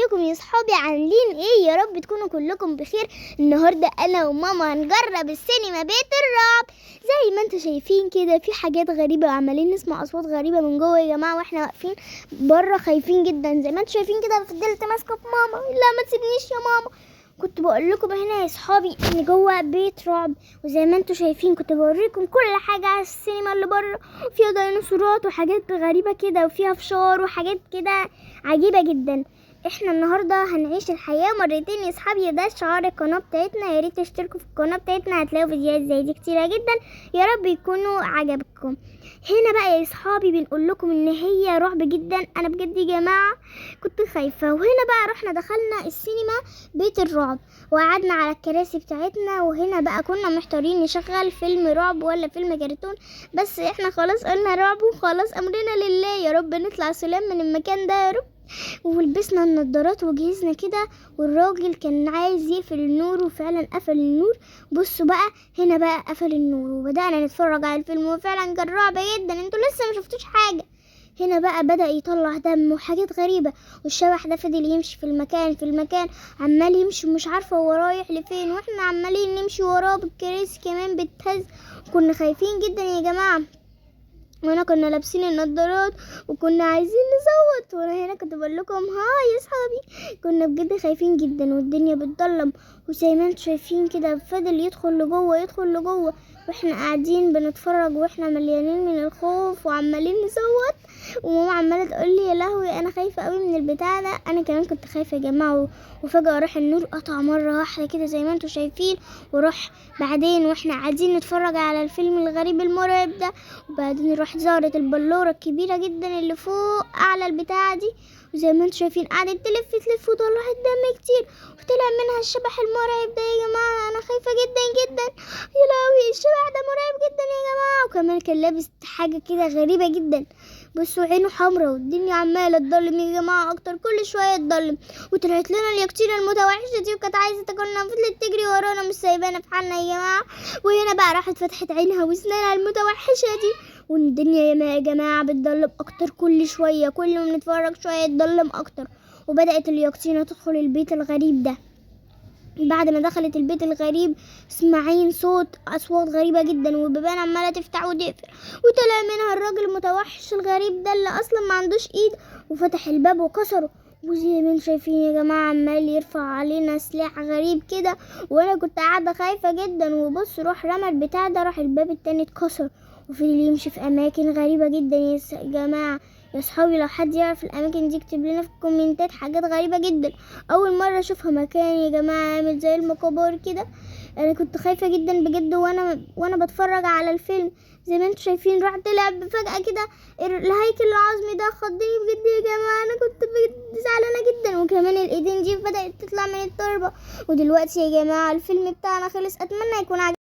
ازيكم يا صحابي؟ عاملين ايه؟ يا رب تكونوا كلكم بخير. النهارده انا وماما هنجرب السينما بيت الرعب. زي ما انتوا شايفين كده في حاجات غريبه وعمالين نسمع اصوات غريبه من جوه يا جماعه، واحنا واقفين بره خايفين جدا. زي ما انتوا شايفين كده فضلت ماسكه في ماما، لا ما تسيبنيش يا ماما. كنت بقول لكم هنا يا صحابي ان جوه بيت رعب، وزي ما انتوا شايفين كنت بوريكم كل حاجه على السينما اللي بره، فيها ديناصورات وحاجات غريبه كده وفيها فشار وحاجات كده عجيبه جدا. احنا النهارده هنعيش الحياه مرتين يا صحابي، ده شعار القناه بتاعتنا. يا ريت تشتركوا في القناه بتاعتنا، هتلاقوا فيديوهات زي دي كتيره جدا. يا رب يكونوا عجبكم. هنا بقى يا صحابي بنقول لكم ان هي رعب جدا. انا بجد يا جماعه كنت خايفه. وهنا بقى رحنا دخلنا السينما بيت الرعب وقعدنا على الكراسي بتاعتنا، وهنا بقى كنا محتارين نشغل فيلم رعب ولا فيلم كرتون، بس احنا خلاص قلنا رعب وخلاص امرنا لله. يا رب نطلع سلام من المكان ده يا رب. ولبسنا النضارات وجهزنا كده، والراجل كان عايز يقفل النور وفعلا قفل النور. بصوا بقى هنا بقى قفل النور وبدأنا نتفرج على الفيلم، وفعلا كان رعب جدا. انتوا لسه ما شفتوش حاجة. هنا بقى بدأ يطلع دم وحاجات غريبة، والشبح ده فضل يمشي في المكان عمال يمشي ومش عارفة هو رايح لفين، واحنا عمالين نمشي وراه بالكراسي كمان بتهز. كنا خايفين جدا يا جماعة، وانا كنا لابسين النضارات وكنا عايزين نصوت. وانا هنا كنت بقول لكم هاي يا صحابي، كنا بجد خايفين جدا والدنيا بتضلم. وزي ما انتوا شايفين كده فضل يدخل لجوه واحنا قاعدين بنتفرج واحنا مليانين من الخوف وعمالين نصوت. وماما عماله تقول لي يا لهوي انا خايفه قوي من البتاع ده. انا كمان كنت خايفه يا جماعه. وفجاه راح النور قطع مره واحده كده زي ما انتوا شايفين، وراح بعدين واحنا قاعدين نتفرج على الفيلم الغريب المرعب ده، وبعدين راح ظهرت البلوره الكبيره جدا اللي فوق اعلى البتاعه دي، وزي ما انتوا شايفين قعدت تلف وطلعت دم كتير وطلع منها الشبح المرعب ده. يا جماعه انا خايفه جدا يا لهوي، الشبح ده مرعب جدا يا جماعه. وكمان كان لابس حاجه كده غريبه جدا، بصوا عينه حمرا، والدنيا عماله تضلم يا جماعه اكتر، كل شويه تضلم. وطلعت لنا اليقطينه المتوحشه دي وكانت عايزه تاكلنا، فضلت تجري ورانا مش سايبانا في حالنا يا جماعه. وهنا بقى راحت فتحت عينها واسنانها المتوحشه دي، والدنيا يا جماعه بتضلم اكتر كل شويه، كل ما بنتفرج شويه تضلم اكتر. وبدات اليقطينه تدخل البيت الغريب ده. بعد ما دخلت البيت الغريب سمعين اصوات غريبه جدا، والبيبان عماله تفتح وتقفل، وطلع منها الراجل المتوحش الغريب ده اللي اصلا ما عندوش ايد، وفتح الباب وكسره. وزي ما انتم شايفين يا جماعه عمال يرفع علينا سلاح غريب كده، وانا كنت قاعده خايفه جدا. وبص روح رمى البتاع ده، راح الباب التاني اتكسر، وفضل يمشي في اماكن غريبه جدا يا جماعه. يا صحابي لو حد يعرف الاماكن دي يكتب لنا في الكومنتات، حاجات غريبه جدا اول مره اشوفها. مكان يا جماعه عامل زي المقابر كده. انا كنت خايفه جدا بجد وانا بتفرج على الفيلم. زي ما انتم شايفين راح طلع فجاه كده الهيكل العظمي ده، خضني بجد يا جماعه. انا كنت بجد زعلانه جدا. وكمان الايدين دي بدات تطلع من التربه. ودلوقتي يا جماعه الفيلم بتاعنا خلص. اتمنى يكون عجبكم.